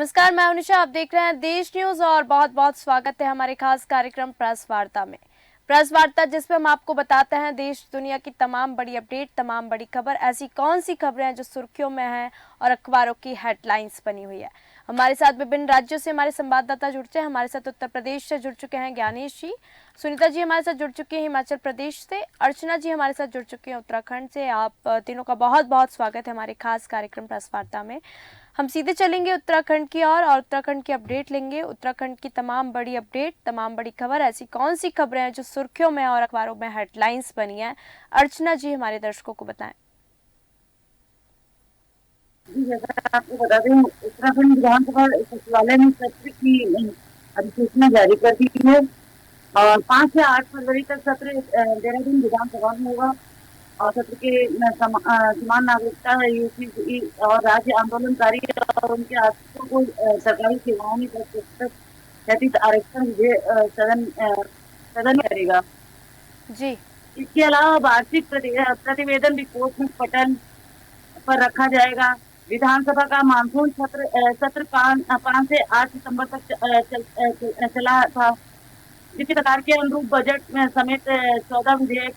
नमस्कार, मैं अनुषा। आप देख रहे हैं देश न्यूज और बहुत बहुत स्वागत है हमारे खास कार्यक्रम प्रेस वार्ता में। प्रेस वार्ता जिसमें हम आपको बताते हैं देश दुनिया की तमाम बड़ी अपडेट, तमाम बड़ी खबर। ऐसी कौन सी खबरें हैं जो सुर्खियों में हैं और अखबारों की हेडलाइंस बनी हुई है। हमारे साथ विभिन्न राज्यों से हमारे संवाददाता जुड़ते हैं। हमारे साथ उत्तर प्रदेश से जुड़ चुके हैं ज्ञानेश जी, सुनीता जी हमारे साथ जुड़ चुकी हैं हिमाचल प्रदेश से, अर्चना जी हमारे साथ जुड़ चुकी हैं उत्तराखंड से। आप तीनों का बहुत बहुत स्वागत है हमारे खास कार्यक्रम प्रेस वार्ता में। हम सीधे चलेंगे उत्तराखंड की ओर और उत्तराखंड की अपडेट लेंगे। उत्तराखंड की तमाम बड़ी अपडेट, तमाम बड़ी खबर। ऐसी कौन सी खबरें हैं जो सुर्खियों में और अखबारों में हेडलाइंस बनी है, अर्चना जी हमारे दर्शकों को बताएं। जी, जैसा आपको बता दें, उत्तराखंड विधानसभा सचिवालय ने सत्र की अधिसूचना जारी कर दी है और 5 से 8 फरवरी तक सत्र देहरादून विधानसभा में होगा। और सत्र के समान नागरिकता यूपी और राज्य आंदोलनकारी और उनके आश्रितों को सरकारी सेवाओं में 10% 37 आरक्षण सदन करेगा। जी, इसके अलावा वार्षिक प्रतिवेदन रिपोर्ट में पटल पर रखा जाएगा। विधानसभा का मानसून सत्र 5 से 8 सितंबर तक चला था, जिसके प्रकार के अनुरूप बजट में समेत 14 विधेयक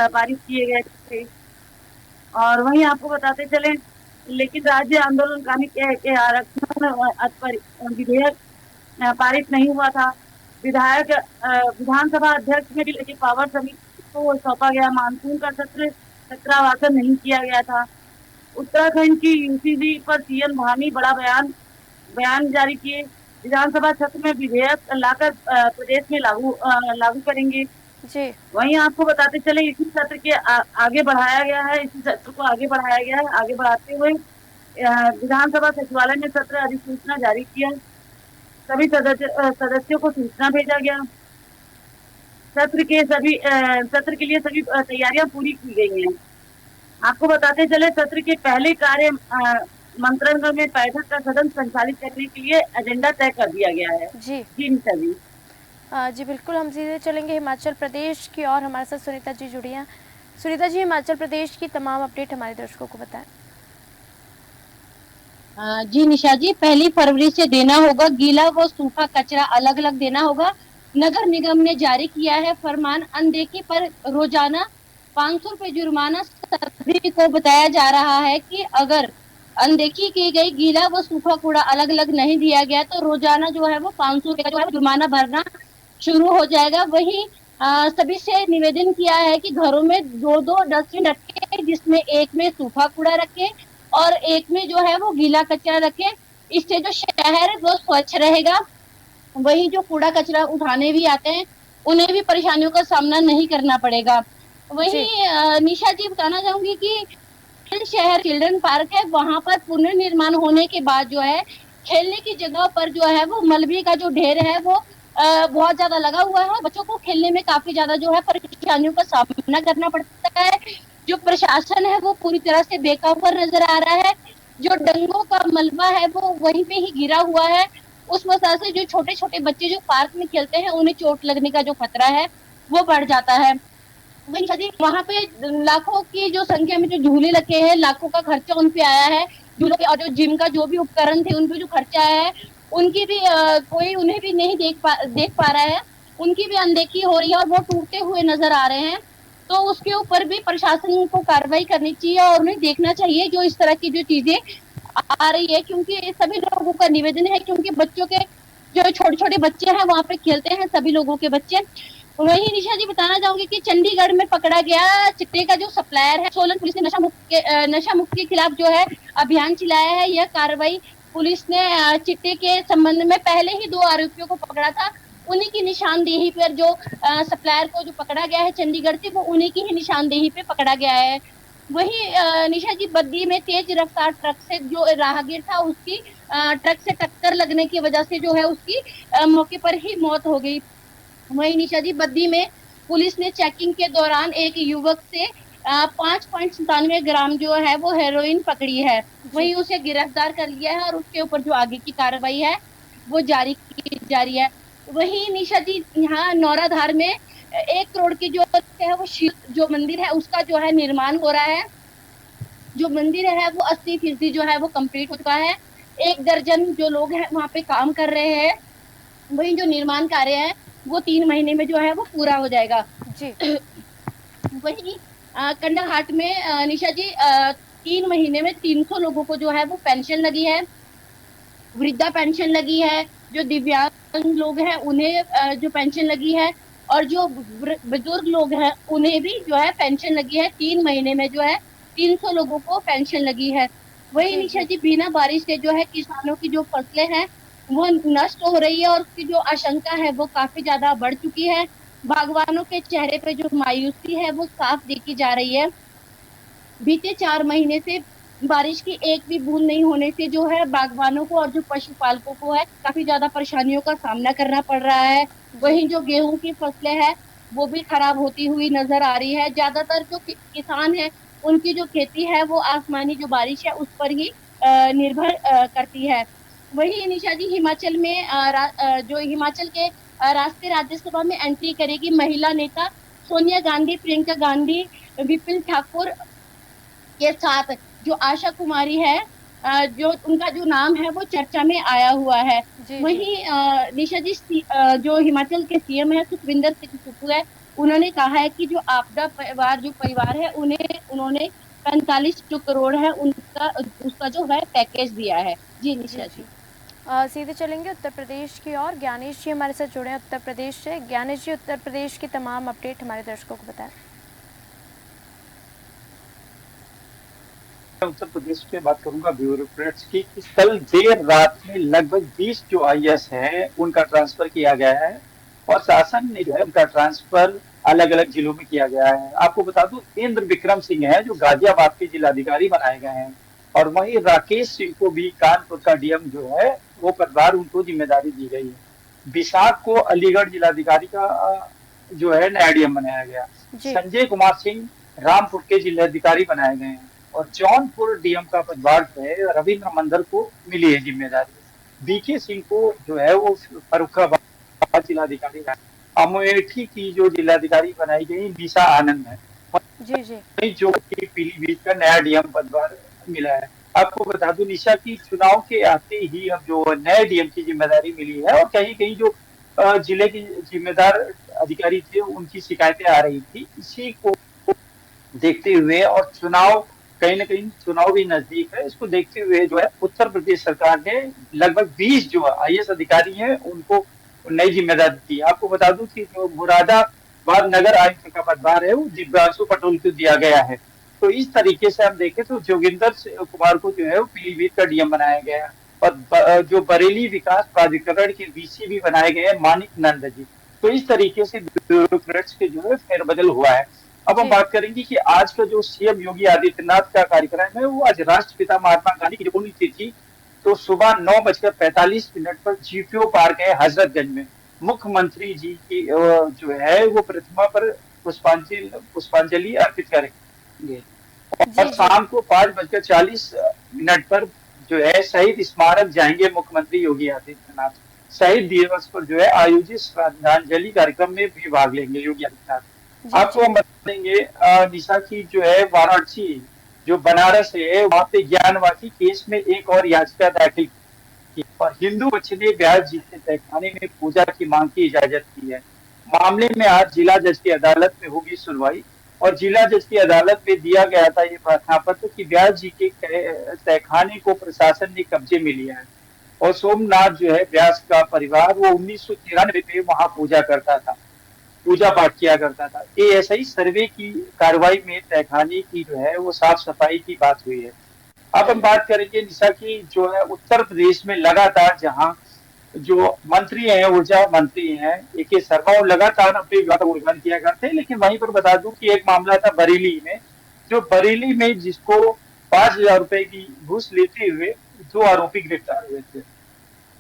पारित किए गए थे। और वहीं आपको बताते चले, लेकिन राज्य आंदोलनकामी के आरक्षण विधेयक पारित नहीं हुआ था। विधानसभा अध्यक्ष में भी पावर समिति को सौंपा गया मानसून का सत्रावासन नहीं किया गया था। उत्तराखंड की यूसीसी पर सीएम धामी बड़ा बयान जारी किए। विधानसभा सत्र में विधेयक लाकर प्रदेश में लागू करेंगे। जी, वहीं आपको बताते चले, इसी सत्र के आगे बढ़ाया गया है। इसी सत्र को आगे बढ़ाया गया है। आगे बढ़ाते हुए विधानसभा सचिवालय ने सत्र अधिसूचना जारी किया। सभी सदस्यों को सूचना भेजा गया। सत्र के लिए सभी तैयारियां पूरी की गई हैं। आपको बताते चले, सत्र के पहले कार्य मंत्रण में बैठक का सदन संचालित करने के लिए एजेंडा तय कर दिया गया है। जी, जी निशा जी। जी बिल्कुल। हम सीधे चलेंगे हिमाचल प्रदेश की और हमारे साथ सुनीता जी जुड़ी हैं। सुनीता जी, हिमाचल प्रदेश की तमाम अपडेट हमारे दर्शकों को बताएं। जी निशा जी, 1 फरवरी से देना होगा। गीला व सूखा कचरा अलग अलग देना होगा। नगर निगम ने जारी किया है फरमान। अनदेखी पर रोजाना 500 रुपए जुर्माना। सभी को बताया जा रहा है कि अगर अनदेखी की गई, गीला व सूखा कूड़ा अलग अलग नहीं दिया गया, तो रोजाना जो है वो 500 रुपए का जो है जुर्माना भरना शुरू हो जाएगा। वही सभी से निवेदन किया है कि घरों में दो दो डस्टबिन रखें, जिसमें एक में सूखा कूड़ा रखें और एक में जो है वो गीला कचरा रखें। इससे जो शहर है वो स्वच्छ रहेगा। वही जो कूड़ा कचरा उठाने भी आते हैं, उन्हें भी परेशानियों का सामना नहीं करना पड़ेगा। वही जी, निशा जी, बताना चाहूंगी कि शहर चिल्ड्रन पार्क है, वहां पर पुनर्निर्माण होने के बाद जो है खेलने की जगह पर जो है वो मलबे का जो ढेर है वो बहुत ज्यादा लगा हुआ है। बच्चों को खेलने में काफी ज्यादा जो है परेशानियों का सामना करना पड़ता है। जो प्रशासन है वो पूरी तरह से बेखबर नजर आ रहा है। जो डंगों का मलबा है वो वहीं पे ही गिरा हुआ है। उस वजह से जो छोटे छोटे बच्चे जो पार्क में खेलते हैं, उन्हें चोट लगने का जो खतरा है वो बढ़ जाता है। वही शादी, वहां पे लाखों की जो संख्या में जो झूले लगे हैं, लाखों का खर्चा उन पे आया है। झूलों के और जो जिम का जो भी उपकरण थे, उन पे जो खर्चा आया है, उनकी भी कोई उन्हें भी नहीं देख पा रहा है। उनकी भी अनदेखी हो रही है और वो टूटते हुए नजर आ रहे हैं। तो उसके ऊपर भी प्रशासन को कार्रवाई करनी चाहिए और उन्हें देखना चाहिए जो इस तरह की जो चीजें आ रही है, क्योंकि सभी लोगों का निवेदन है, क्योंकि बच्चों के जो छोटे छोटे बच्चे हैं वहां पे खेलते हैं सभी लोगों के बच्चे। वही निशा जी, बताना चाहूंगी कि चंडीगढ़ में पकड़ा गया चिट्टे का जो सप्लायर है। सोलन पुलिस ने नशा मुक्त के खिलाफ जो है अभियान चलाया है। यह कार्रवाई पुलिस ने चिट्टे के संबंध में पहले ही 2 आरोपियों को पकड़ा था। उन्हीं की निशानदेही पर जो सप्लायर को जो पकड़ा गया है चंडीगढ़ से, वो उन्हीं की ही निशानदेही पे पकड़ा गया है। वही निशा जी, बद्दी में तेज रफ्तार ट्रक से जो राहगीर था, उसकी ट्रक से टक्कर लगने की वजह से जो है उसकी मौके पर ही मौत हो गई। वही निशा जी, बद्दी में पुलिस ने चेकिंग के दौरान एक युवक से 5.97 ग्राम जो है वो हेरोइन पकड़ी है। जी, वही उसे गिरफ्तार कर लिया है और उसके ऊपर जो आगे की कार्रवाई है वो जारी की जा रही है। वही निशा जी, यहाँ नौराधार में 1 करोड़ की जो है वो शिव जो मंदिर है उसका जो है निर्माण हो रहा है। जो मंदिर है वो 80% जो है वो कंप्लीट हो चुका है। 1 दर्जन जो लोग हैं वहाँ पे काम कर रहे हैं। वही जो निर्माण कार्य है वो 3 महीने में जो है वो पूरा हो जाएगा। जी। वही कंडाघाट में निशा जी 3 महीने में 300 लोगों को जो है वो पेंशन लगी है, वृद्धा पेंशन लगी है, जो दिव्यांग लोग हैं उन्हें जो पेंशन लगी है, और जो बुजुर्ग लोग हैं उन्हें भी जो है पेंशन लगी है। 3 महीने में जो है 300 लोगों को पेंशन लगी है। वही जी निशा जी। जी बिना बारिश के जो है किसानों की जो फसलें हैं वो नष्ट हो रही है, और उसकी जो आशंका है वो काफी ज्यादा बढ़ चुकी है। बागवानों के चेहरे पे जो मायूसी है वो साफ देखी जा रही है। बीते 4 महीने से बारिश की एक भी बूंद नहीं होने से जो है बागवानों को और जो पशुपालकों को है काफी ज्यादा परेशानियों का सामना करना पड़ रहा है। जी वहीं जो गेहूं की फसलें हैं वो भी खराब होती हुई नजर आ रही है। ज्यादातर जो किसान है उनकी जो खेती है वो आसमानी जो बारिश है उस पर ही निर्भर करती है। वही निशा जी हिमाचल में जो हिमाचल के राष्ट्रीय राज्यसभा में एंट्री करेगी महिला नेता सोनिया गांधी, प्रियंका गांधी, विपिन ठाकुर के साथ जो आशा कुमारी है, जो उनका जो नाम है वो चर्चा में आया हुआ है। जी। जी वहीं निशा जी जो हिमाचल के सीएम है सुखविंदर सिंह सुक्खू है, उन्होंने कहा है कि जो आपदा परिवार जो परिवार है उन्हें उन्होंने 45 जो करोड़ है उनका उसका जो है पैकेज दिया है। जी जी। निशा जी जी। सीधे चलेंगे उत्तर प्रदेश की ओर। ज्ञानेश जी हमारे साथ जुड़े हैं उत्तर प्रदेश से। ज्ञानेश जी, उत्तर प्रदेश की तमाम अपडेट हमारे दर्शकों को बताएं। उत्तर प्रदेश की बात करूंगा ब्यूरोक्रेट्स की कि कल देर रात में लगभग 20 जो आईएएस हैं उनका ट्रांसफर किया गया है और शासन ने जो है उनका ट्रांसफर अलग अलग जिलों में किया गया है। आपको बता दूं इंद्र विक्रम सिंह है जो गाजियाबाद के जिलाधिकारी बनाए गए हैं और वहीं राकेश सिंह को भी कानपुर का डीएम जो है वो पदभार उनको जिम्मेदारी दी गई है। विशाख को अलीगढ़ जिलाधिकारी का जो है नया डीएम बनाया गया। जी संजय कुमार सिंह रामपुर के जिलाधिकारी बनाए गए हैं और जौनपुर डीएम का पदभार जो है रविंद्र मंडल को मिली है जिम्मेदारी। बीके सिंह को जो है वो फर्रुखाबाद जिलाधिकारी है। अमेठी की जो जिलाधिकारी बनाई गई निशा आनंद है। जी। जी जो कि पीलीभीत का नया डीएम पदभार मिला है। आपको बता दूं निशा की चुनाव के आते ही अब जो नए डीएम की जिम्मेदारी मिली है और कहीं कहीं जो जिले के जिम्मेदार अधिकारी थे उनकी शिकायतें आ रही थी। इसी को देखते हुए और चुनाव कहीं ना कहीं चुनाव भी नजदीक है, इसको देखते हुए जो है उत्तर प्रदेश सरकार ने लगभग 20 जो आईएएस अधिकारी हैं उनको नई जिम्मेदारी दी। आपको बता दूं कि जो मुरादाबाद नगर आयुक्त का पदभार है वो दिव्यांशु पटेल को दिया गया है। तो इस तरीके से हम देखें तो जोगिंदर कुमार को जो है वो पीलीभीत का डीएम बनाया गया है और जो बरेली विकास प्राधिकरण के वीसी भी बनाए गए हैं मानिक नंद जी। तो इस तरीके से ब्यूरोक्रेट्स के जो है फेरबदल हुआ है। अब हम बात करेंगे कि आज का जो सीएम योगी आदित्यनाथ का कार्यक्रम है वो आज राष्ट्रपिता महात्मा गांधी की पुण्यतिथि तो सुबह 9:45 पर जीपीओ पार्क है हजरतगंज में मुख्यमंत्री जी की जो है वो प्रतिमा पर पुष्पांजलि अर्पित करेंगे और शाम को 5:40 पर जो है शहीद स्मारक जाएंगे मुख्यमंत्री योगी आदित्यनाथ। शहीद दिवस पर जो है आयोजित श्रद्धांजलि कार्यक्रम में भी भाग लेंगे योगी आदित्यनाथ। आपको हम बताएंगे निशा की जो है वाराणसी जो बनारस है वहां पे ज्ञानवापी केस में एक और याचिका दाखिल की और हिंदू पक्ष ने ब्याज जीतने तहखाने में पूजा की मांग की इजाजत की है। मामले में आज जिला जज की अदालत में होगी सुनवाई और जिला जज की अदालत में दिया गया था ये प्रार्थना पत्र कि ब्याज जी के तहखाने को प्रशासन ने कब्जे में लिया है और सोमनाथ जो है व्यास का परिवार वो 1993 में वहां पूजा पाठ किया करता था। एएसआई सर्वे की कार्रवाई में तहखाने की जो है वो साफ सफाई की बात हुई है। अब हम बात करेंगे निशा की जो है उत्तर प्रदेश में लगातार जहां जो मंत्री हैं ऊर्जा मंत्री हैं AK शर्मा वो लगातार अपने विवाद का उल्लंघन किया करते हैं। लेकिन वहीं पर बता दूं कि एक मामला था बरेली में जो बरेली में जिसको 5,000 रुपए की घूस लेते हुए 2 आरोपी गिरफ्तार हुए थे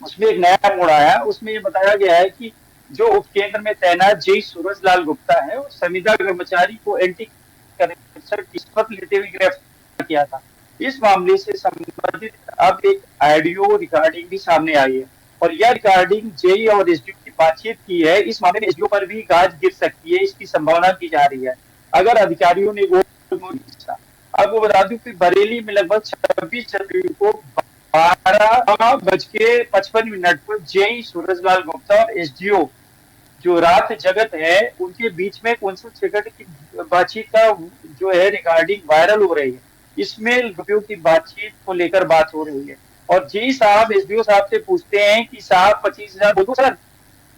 उसमें एक नया मोड़ आया। उसमें ये बताया गया है कि जो उपकेंद्र में तैनात जेई सूरजलाल गुप्ता है और संविदा कर्मचारी को एंटी करप्शन रिश्वत लेते हुए गिरफ्तार किया था। इस मामले से संबंधित अब एक ऑडियो रिकॉर्डिंग भी सामने आई है और यह रिकॉर्डिंग जेई और एसडीओ की बातचीत की है। इस मामले में एसडीओ पर भी गाज गिर सकती है, इसकी संभावना की जा रही है अगर अधिकारियों ने वो। अब वो बता दूं कि बरेली में लगभग 26 छात्रों को 12:55 पर जेई सूरजलाल गुप्ता और एसडीओ जो रात जगत है उनके बीच में कौन सी टिकट की बातचीत का जो है रिकॉर्डिंग वायरल हो रही है। इसमें रुपयों की बातचीत को लेकर बात हो रही है और जी साहब एसडीओ साहब से पूछते हैं कि साहब 25,000 बोलो सर।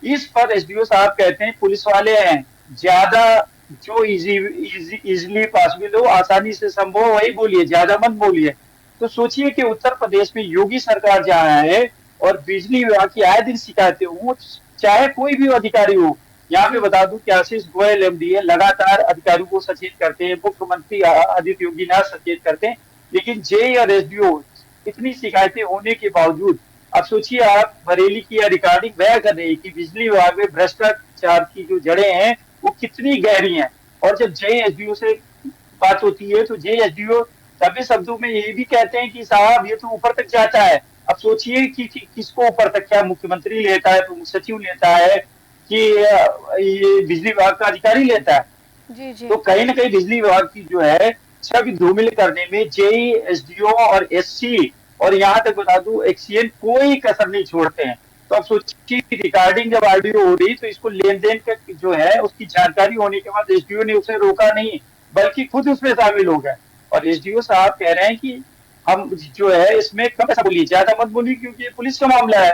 इस पर एसडीओ साहब कहते हैं पुलिस वाले हैं, ज्यादा जो इजीली पॉसिबल हो, आसानी से संभव हो वही बोलिए, ज्यादा मत बोलिए। तो सोचिए कि उत्तर प्रदेश में योगी सरकार जहाँ है और बिजली विभाग की आए दिन शिकायतें हो, चाहे कोई भी अधिकारी हो। यहाँ पे बता दूं कि आशीष गोयल एमडीए लगातार अधिकारियों को सचेत करते हैं, मुख्यमंत्री आदित्य योगीनाथ सचेत करते हैं, लेकिन जेई और एसडीओ इतनी शिकायतें होने के बावजूद अब सोचिए आप बरेली की यह रिकॉर्डिंग बयां कर रही है कि बिजली विभाग में भ्रष्टाचार की जो जड़ें हैं वो कितनी गहरी हैं। और जब जेई एसडीओ से बात होती है तो जेई एसडीओ सभी शब्दों में ये भी कहते हैं कि साहब ये तो ऊपर तक जाता है। अब सोचिए कि किसको ऊपर तक, क्या मुख्यमंत्री लेता है, प्रमुख सचिव लेता है कि ये बिजली विभाग का अधिकारी लेता है। जी जी। तो कहीं ना कहीं बिजली विभाग की जो है छवि धूमिल करने में जेई एसडीओ और एससी और यहाँ तक बता दूं एक्सीएन कोई कसर नहीं छोड़ते हैं। तो अब सोचिए रिकॉर्डिंग जब ऑडियो हो रही तो इसको लेन देन का जो है उसकी जानकारी होने के बाद एसडीओ ने उसे रोका नहीं बल्कि खुद उसमें शामिल हो गए। और एसडीओ साहब कह रहे हैं कि हम जो है इसमें कम ऐसा बोलिए, ज्यादा मत बोलिए क्योंकि ये पुलिस का मामला है।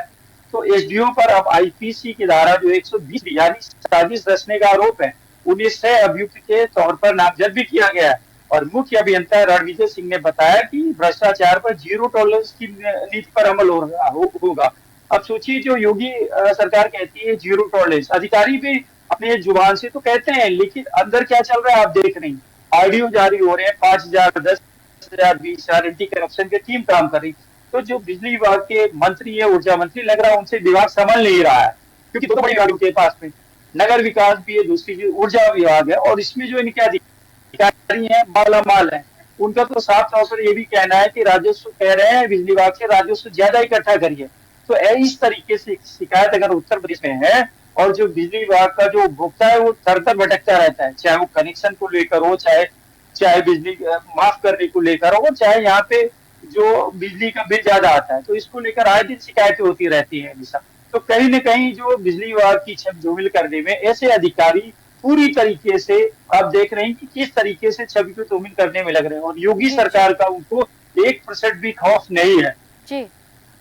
तो एसडीओ पर अब आईपीसी की धारा जो 120 यानी साजिश रचने का आरोप है, उन्हें सह अभियुक्त के तौर पर नामजद भी किया गया है। और मुख्य अभियंता रणविजय सिंह ने बताया कि भ्रष्टाचार पर जीरो टॉलरेंस की नीति पर अमल होगा। अब सोचिए जो योगी सरकार कहती है जीरो टॉलरेंस, अधिकारी भी अपने जुबान से तो कहते हैं लेकिन अंदर क्या चल रहा है आप देख रहे हैं। ऑडियो जारी हो रहे हैं, 5,000, 10,000, 20,000 एंटी करप्शन की टीम काम कर रही। तो जो बिजली विभाग के मंत्री है, ऊर्जा मंत्री, लग रहा है उनसे विभाग संभल नहीं रहा है क्योंकि दो बड़ी विभाग के पास में नगर विकास भी है, दूसरी जो ऊर्जा विभाग है और इसमें जो इनके अधिकारी हैं मालामाल है। उनका तो साफ तौर पर ये भी कहना है कि राजस्व कह रहे हैं बिजली विभाग से राजस्व ज्यादा इकट्ठा करिए। तो इस तरीके से शिकायत अगर उत्तर प्रदेश में है और जो बिजली विभाग का जो उपभोक्ता है वो दर दर भटकता रहता है, चाहे वो कनेक्शन को लेकर हो, चाहे बिजली माफ करने को लेकर हो, चाहे यहाँ पे जो बिजली का बिल ज्यादा आता है, तो इसको लेकर आए दिन शिकायतें होती रहती है हमेशा। तो कहीं न कहीं जो बिजली विभाग की छवि धूमिल करने में ऐसे अधिकारी पूरी तरीके से आप देख रहे हैं कि किस तरीके से छवि को धूमिल करने में लग रहे हैं और योगी सरकार का उनको 1% भी खौफ नहीं है। जी।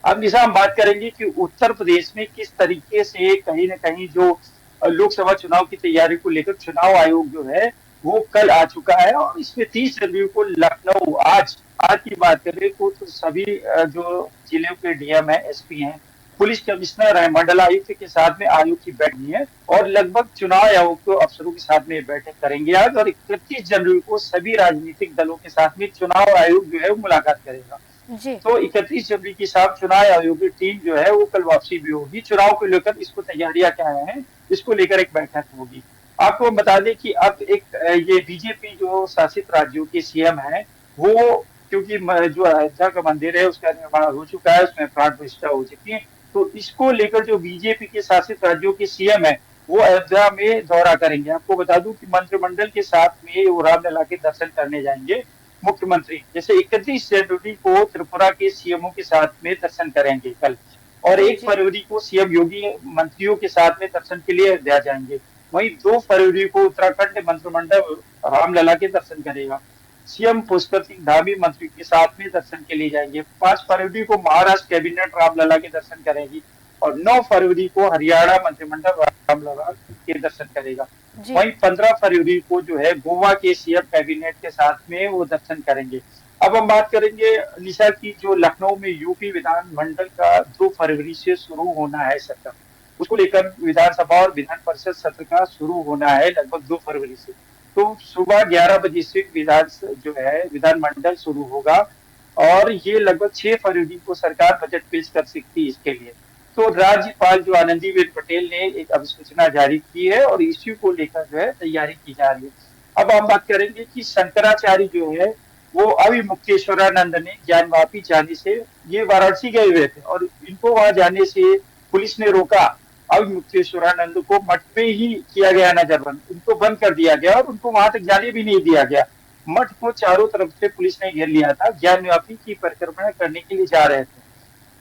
अब निशा हम बात करेंगे कि उत्तर प्रदेश में किस तरीके से कहीं न कहीं जो लोकसभा चुनाव की तैयारी को लेकर चुनाव आयोग जो है वो कल आ चुका है और इसमें 30 जनवरी को लखनऊ आज की बात करें तो सभी जो जिलों के डीएम है, एसपी हैं, पुलिस कमिश्नर है, मंडल आयुक्त के साथ में आयोग की बैठक है और लगभग चुनाव आयोग के अफसरों के साथ में बैठक करेंगे आज। और 31 जनवरी को सभी राजनीतिक दलों के साथ में चुनाव आयोग जो है वो मुलाकात करेगा। जी। तो 31 जनवरी के साथ चुनाव आयोग की टीम जो है वो कल वापसी भी होगी। चुनाव को लेकर इसको तैयारियां क्या है, इसको लेकर एक बैठक होगी। आपको बता दें कि अब एक ये बीजेपी जो शासित राज्यों के सीएम है वो, क्योंकि जो अयोध्या का मंदिर है उसका निर्माण हो चुका है, उसमें प्राण प्रतिष्ठा हो चुकी है, तो इसको लेकर जो बीजेपी के शासित राज्यों के सीएम है वो अयोध्या में दौरा करेंगे। आपको बता दूं कि मंत्रिमंडल के साथ में वो रामलला के दर्शन करने जाएंगे मुख्यमंत्री। जैसे 31 जनवरी को त्रिपुरा के सीएमओ के साथ में दर्शन करेंगे कल और 1 फरवरी को सीएम योगी मंत्रियों के साथ में दर्शन के लिए अयोध्या जाएंगे। वहीं 2 फरवरी को उत्तराखंड मंत्रिमंडल रामलला के दर्शन करेगा। सीएम पुष्कर सिंह धामी मंत्री के साथ में दर्शन के लिए जाएंगे। 5 फरवरी को महाराष्ट्र कैबिनेट रामलला के दर्शन करेगी और 9 फरवरी को हरियाणा मंत्रिमंडल रामलला के दर्शन करेगा। वहीं 15 फरवरी को जो है गोवा के सीएम कैबिनेट के साथ में वो दर्शन करेंगे। अब हम बात करेंगे निशा की, जो लखनऊ में यूपी विधानमंडल का 2 फरवरी से शुरू होना है सत्र, उसको लेकर विधानसभा और विधान परिषद सत्र का शुरू होना है लगभग 2 फरवरी से। तो सुबह 11 बजे से विधानमंडल शुरू होगा और ये लगभग 6 फरवरी को सरकार बजट पेश कर सकती है इसके लिए। तो राज्यपाल जो आनंदीबेन पटेल ने एक अधिसूचना जारी की है और इश्यू को लेकर जो है तैयारी की जा रही है। अब हम बात करेंगे कि शंकराचार्य जो है वो अभी मुक्तेश्वरानंद ने ज्ञानवापी जाने से, ये वाराणसी गए हुए थे और इनको वहां जाने से पुलिस ने रोका। अब मुक्तेश्वरानंद को मठ में ही किया गया नजरबंद, उनको बंद कर दिया गया और उनको वहां तक जाने भी नहीं दिया गया। मठ को चारों तरफ से पुलिस ने घेर लिया था, ज्ञानव्यापी की परिक्रमा करने के लिए जा रहे थे।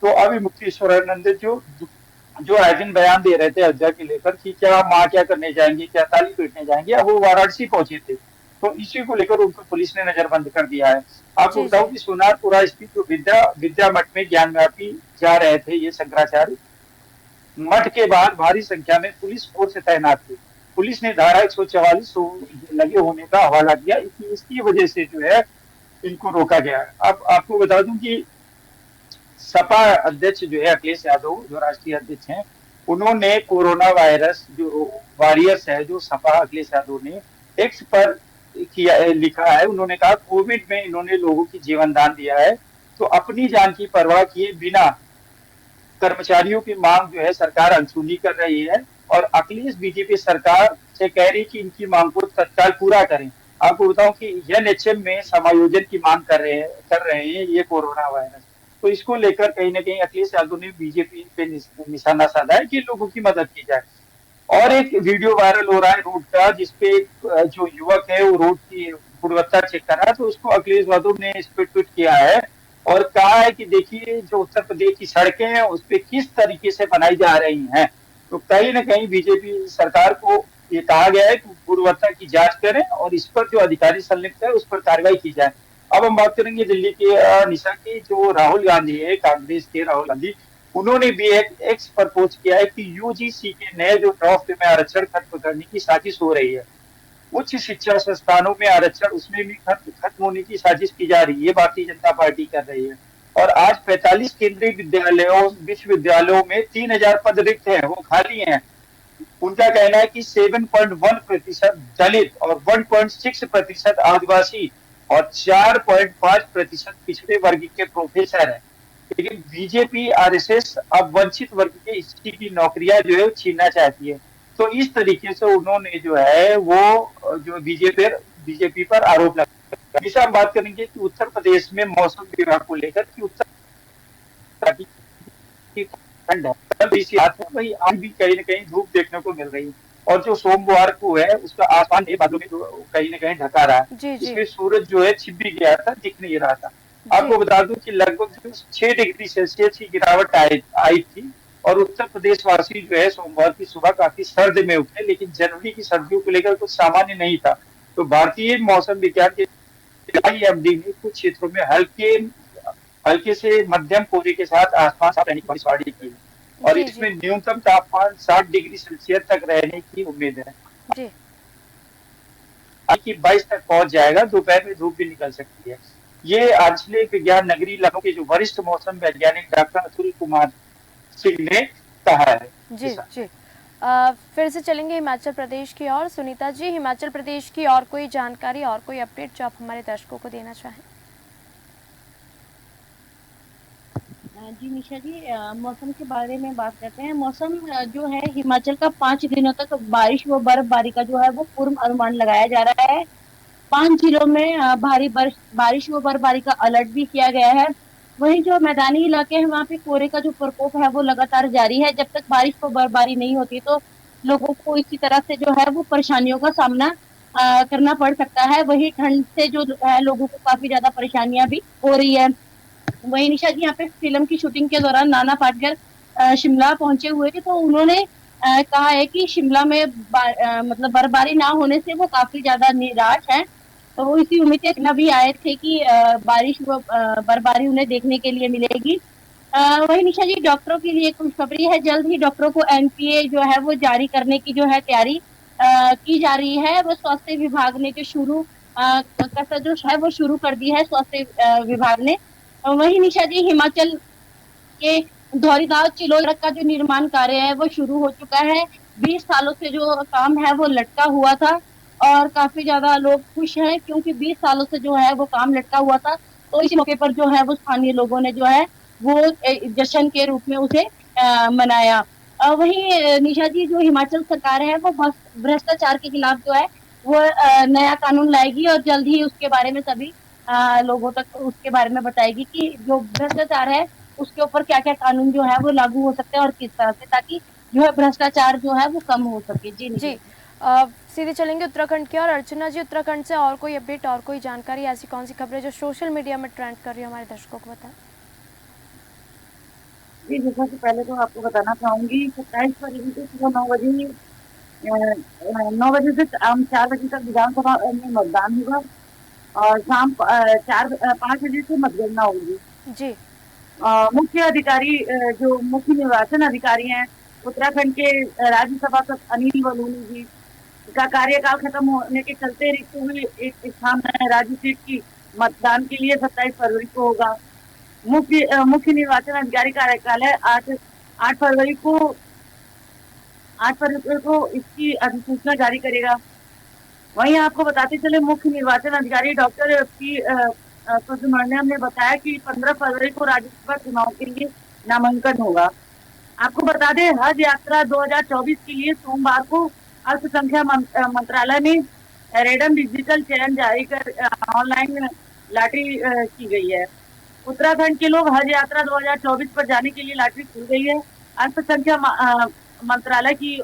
तो अभी मुक्तेश्वरानंद जो जो आए दिन बयान दे रहे थे अयोध्या के लेकर कि क्या माँ क्या करने जाएंगे, क्या ताली पीटने जाएंगे, अब वो वाराणसी पहुंचे थे, तो इसी को लेकर उनको पुलिस ने नजरबंद कर दिया है। आपको जी बताऊं जी कि सोनारपुरा स्थित जो विद्या मठ में ज्ञानव्यापी जा रहे थे ये शंकराचार्य, मठ के बाहर भारी संख्या में पुलिस फोर्स तैनात थी। पुलिस ने धारा 144 लगे होने का हवाला दिया, इसकी वजह से जो है इनको रोका गया। अब आपको बता दूं कि सपा अध्यक्ष जो है अखिलेश यादव, जो राष्ट्रीय अध्यक्ष हैं, उन्होंने कोरोना वायरस जो वॉरियर्स है, जो सपा अखिलेश यादव ने एक्स पर किया लिखा है, उन्होंने कहा कोविड में इन्होंने लोगों की जीवन दान दिया है, तो अपनी जान की परवाह किए बिना कर्मचारियों की मांग जो है सरकार अनसुनी कर रही है, और अखिलेश बीजेपी सरकार से कह रही कि इनकी मांग को तत्काल पूरा करें। आपको बताऊं कि एनएचएम में समायोजन की मांग कर रहे हैं ये कोरोना वायरस, तो इसको लेकर कहीं ना कहीं अखिलेश यादव ने बीजेपी पे निशाना साधा है कि लोगों की मदद की जाए। और एक वीडियो वायरल हो रहा है रोड का, जिसपे जो युवक है वो रोड की गुणवत्ता चेक कर रहा है, तो उसको अखिलेश यादव ने इस पे ट्वीट किया है और कहा है कि देखिए जो उत्तर प्रदेश की सड़कें हैं उस पे किस तरीके से बनाई जा रही हैं। तो कहीं ना कहीं बीजेपी सरकार को ये कहा गया है कि गुणवत्ता की जांच करें और इस पर जो अधिकारी संलिप्त है उस पर कार्रवाई की जाए। अब हम बात करेंगे दिल्ली के निशा की, जो राहुल गांधी है, कांग्रेस के राहुल गांधी, उन्होंने भी एक एक्स पर पोस्ट किया है कि यूजीसी के नए जो ड्राफ्ट में आरक्षण खत्म करने की साजिश हो रही है। उच्च शिक्षा संस्थानों में आरक्षण उसमें भी खत्म होने की साजिश की जा रही है, भारतीय जनता पार्टी कर रही है। और आज 45 केंद्रीय विश्वविद्यालयों में 3000 पद रिक्त हैं, वो खाली हैं। उनका कहना है कि 7.1% दलित और 1.6% आदिवासी और 4.5% पिछड़े वर्ग के प्रोफेसर हैं। लेकिन बीजेपी आरएसएस अब वंचित वर्ग के इसी की नौकरियां जो है छीनना चाहती है। तो इस तरीके से उन्होंने जो है वो जो बीजेपी पर आरोप लगाया। इसे हम बात करेंगे कि उत्तर प्रदेश में मौसम विभाग को लेकर कि उत्तर की ठंड है, वही आज भी कहीं ना कहीं धूप देखने को मिल रही है। और जो सोमवार को है उसका आसमान बादलों में कहीं ना कहीं ढका रहा है, जी जी इसमें सूरज जो है छिप भी गया था, दिख नहीं रहा था। आपको बता दूं कि लगभग 6 डिग्री सेल्सियस की गिरावट आई थी, और उत्तर प्रदेश वासी जो है सोमवार की सुबह काफी सर्द में उठे, लेकिन जनवरी की सर्दियों को लेकर कुछ सामान्य नहीं था। तो भारतीय मौसम विज्ञान के आईएमडी ने कुछ क्षेत्रों में हल्के से मध्यम कोहरे के साथ आसमान साफ रहने की भविष्यवाणी की, और जी इसमें जी न्यूनतम तापमान 60 डिग्री सेल्सियस तक रहने की उम्मीद है जी कि 22 तक पहुंच जाएगा। दोपहर में धूप भी निकल सकती है। ये आंचलिक विज्ञान नगरी लखनऊ के जो वरिष्ठ मौसम वैज्ञानिक डॉक्टर अतुल कुमार सिंह ने कहा है। जी जी फिर से चलेंगे हिमाचल प्रदेश की ओर। सुनीता जी, हिमाचल प्रदेश की और कोई जानकारी और कोई अपडेट जो आप हमारे दर्शकों को देना चाहें? जी निशा जी, मौसम के बारे में बात करते हैं। मौसम जो है हिमाचल का 5 दिनों तक बारिश व बर्फबारी का जो है वो पूर्व अनुमान लगाया जा रहा है। 5 जिलों में भारी बारिश व बर्फबारी का अलर्ट भी किया गया है। वहीं जो मैदानी इलाके हैं वहाँ पे कोहरे का जो प्रकोप है वो लगातार जारी है। जब तक बारिश व बर्फबारी नहीं होती तो लोगों को इसी तरह से जो है वो परेशानियों का सामना करना पड़ सकता है। वही ठंड से जो है लोगों को काफी ज्यादा परेशानियां भी हो रही है। वही निशा जी, यहाँ पे फिल्म की शूटिंग के दौरान नाना पाटेकर शिमला पहुंचे हुए थे, तो उन्होंने कहा है कि शिमला में मतलब बर्फबारी ना होने से वो काफी ज्यादा निराश है। तो वो इसी उम्मीद के साथ भी आए थे कि बारिश व बर्फबारी उन्हें देखने के लिए मिलेगी। वही निशा जी, डॉक्टरों के लिए खुशखबरी है। जल्द ही डॉक्टरों को एनपीए जो है वो जारी करने की जो है तैयारी की जा रही है। वो स्वास्थ्य विभाग ने जो कसरत जो है वो शुरू कर दी है स्वास्थ्य विभाग ने। वही निशा जी, हिमाचल के धौरीधार चिलोल सड़क का जो निर्माण कार्य है वो शुरू हो चुका है। 20 सालों से जो काम है वो लटका हुआ था, और काफी ज्यादा लोग खुश हैं क्योंकि 20 सालों से जो है वो काम लटका हुआ था। तो इस मौके पर जो है वो स्थानीय लोगों ने जो है वो जश्न के रूप में उसे मनाया। वही निशा जी, जो हिमाचल सरकार है वो भ्रष्टाचार के खिलाफ जो है वो नया कानून लाएगी, और जल्द ही उसके बारे में सभी लोगों तक उसके बारे में बताएगी कि जो भ्रष्टाचार है उसके ऊपर क्या क्या कानून जो है वो लागू हो सकते हैं और किस तरह से, ताकि जो है भ्रष्टाचार जो है वो कम हो सके। जी जी सीधे चलेंगे उत्तराखंड की ओर। अर्चना जी, उत्तराखंड से और कोई अपडेट और कोई जानकारी, ऐसी कौन सी खबरें जो सोशल मीडिया में ट्रेंड कर रही है, हमारे दर्शकों को बताएं। जी, जैसा कि पहले तो आपको बताना चाहूंगी, 27 फरवरी को सुबह 9 बजे 9 बजे से शाम 4 बजे तक विधानसभा में मतदान होगा और शाम 5 बजे से मतगणना होगी। जी। मुख्य अधिकारी जो मुख्य निर्वाचन अधिकारी हैं उत्तराखंड के राज्यसभा सदस्य अनिल बलूनी जी का कार्यकाल खत्म होने के चलते रिक्त हुई एक स्थान राज्य सीट की मतदान के लिए 27 फरवरी को होगा। मुख्य निर्वाचन अधिकारी कार्यालय आज 8 फरवरी को 8 फरवरी को इसकी अधिसूचना जारी करेगा। वहीं आपको बताते चले मुख्य निर्वाचन अधिकारी डॉक्टर पी सुब्रमण्यम ने बताया कि 15 फरवरी को राज्यसभा चुनाव के लिए नामांकन होगा। आपको बता दें हज यात्रा 2024 के लिए सोमवार को अल्पसंख्यक मंत्रालय में रैंडम डिजिटल चयन जारी कर ऑनलाइन लॉटरी की गई है। उत्तराखंड के लोग हज यात्रा 2024 पर जाने के लिए लॉटरी खुल गई है। अल्पसंख्यक मंत्रालय की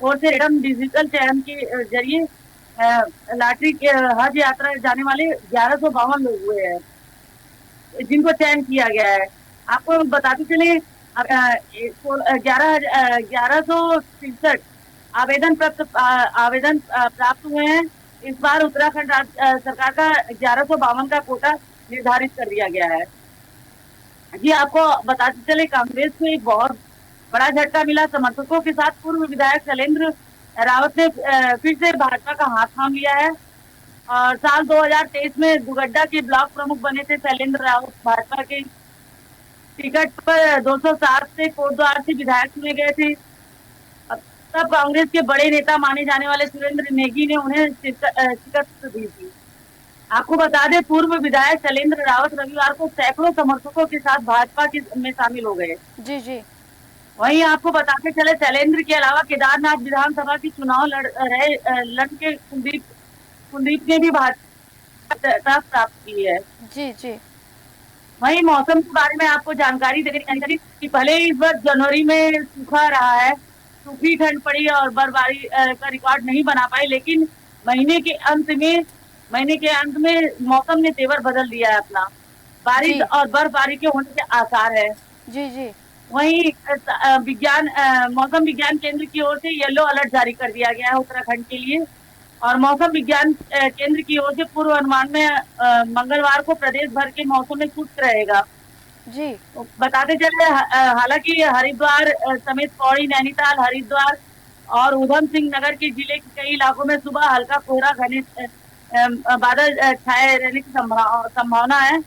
ओर से रैंडम डिजिटल चयन के जरिए लॉटरी के हज यात्रा जाने वाले 1152 लोग हुए हैं जिनको चयन किया गया है। आपको बताते चले 1163 आवेदन प्राप्त हुए हैं। इस बार उत्तराखंड सरकार का 1152 का कोटा निर्धारित कर दिया गया है। जी, आपको बताते चले कांग्रेस को एक बहुत बड़ा झटका मिला। समर्थकों के साथ पूर्व विधायक शैलेंद्र रावत ने फिर से भाजपा का हाथ थाम लिया है और साल 2023 में दुगड्डा के ब्लॉक प्रमुख बने थे शैलेंद्र रावत। भाजपा के टिकट पर 207 से कोटद्वार से विधायक चुने गए थे। तब कांग्रेस के बड़े नेता माने जाने वाले सुरेंद्र नेगी ने उन्हें शिकस्त दी थी। आपको बता दें पूर्व विधायक शैलेंद्र रावत रविवार को सैकड़ों समर्थकों के साथ भाजपा में शामिल हो गए। जी जी। वहीं आपको बताते चले शैलेंद्र के अलावा केदारनाथ विधानसभा की चुनाव लड़ के कुलदीप ने भी भाजपा प्राप्त की है। जी जी। वहीं मौसम के बारे में आपको जानकारी देने कि पहले इस बार जनवरी में सूखा रहा है, सूखी ठंड पड़ी और बर्फबारी का रिकॉर्ड नहीं बना पाई, लेकिन महीने के अंत में मौसम ने तेवर बदल दिया है अपना। बारिश और बर्फबारी के होने के आसार है। जी जी। वहीं मौसम विज्ञान केंद्र की ओर से येलो अलर्ट जारी कर दिया गया है उत्तराखंड के लिए और मौसम विज्ञान केंद्र की ओर से पूर्व अनुमान में मंगलवार को प्रदेश भर के मौसम में शुष्क रहेगा। जी। बताते चले हालांकि हरिद्वार समेत पौड़ी, नैनीताल, हरिद्वार और उधम सिंह नगर के जिले के कई इलाकों में सुबह हल्का कोहरा घने बादल छाए रहने की संभावना है।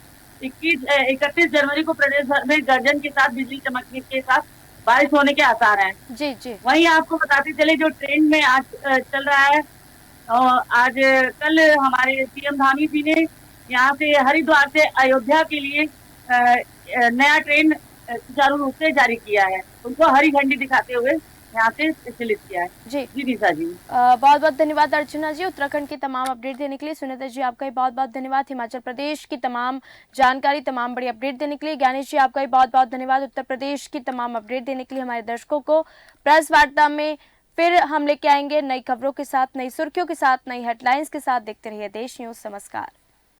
31 जनवरी को प्रदेश भर में गर्जन के साथ बिजली चमकने के साथ बारिश होने के आसार हैं। जी जी। वहीं आपको बताते चले जो ट्रेंड में आज चल रहा है, कल हमारे सीएम धामी जी ने यहाँ से हरिद्वार से अयोध्या के लिए नया ट्रेन सुचारू रूप से जारी किया है। उनको हरी झंडी दिखाते हुए यहाँ से चलित किया है। जी निशा जी, बहुत बहुत धन्यवाद अर्चना जी, उत्तराखंड की तमाम अपडेट देने के लिए। सुनीता जी, आपका भी बहुत बहुत धन्यवाद हिमाचल प्रदेश की तमाम जानकारी, तमाम बड़ी अपडेट देने के लिए। ज्ञानेश जी, आपका भी बहुत बहुत धन्यवाद उत्तर प्रदेश की तमाम अपडेट देने के लिए। हमारे दर्शकों को प्रेस वार्ता में फिर हम लेके आएंगे नई खबरों के साथ, नई सुर्खियों के साथ, नई हेडलाइंस के साथ। देखते रहिए देश न्यूज। नमस्कार।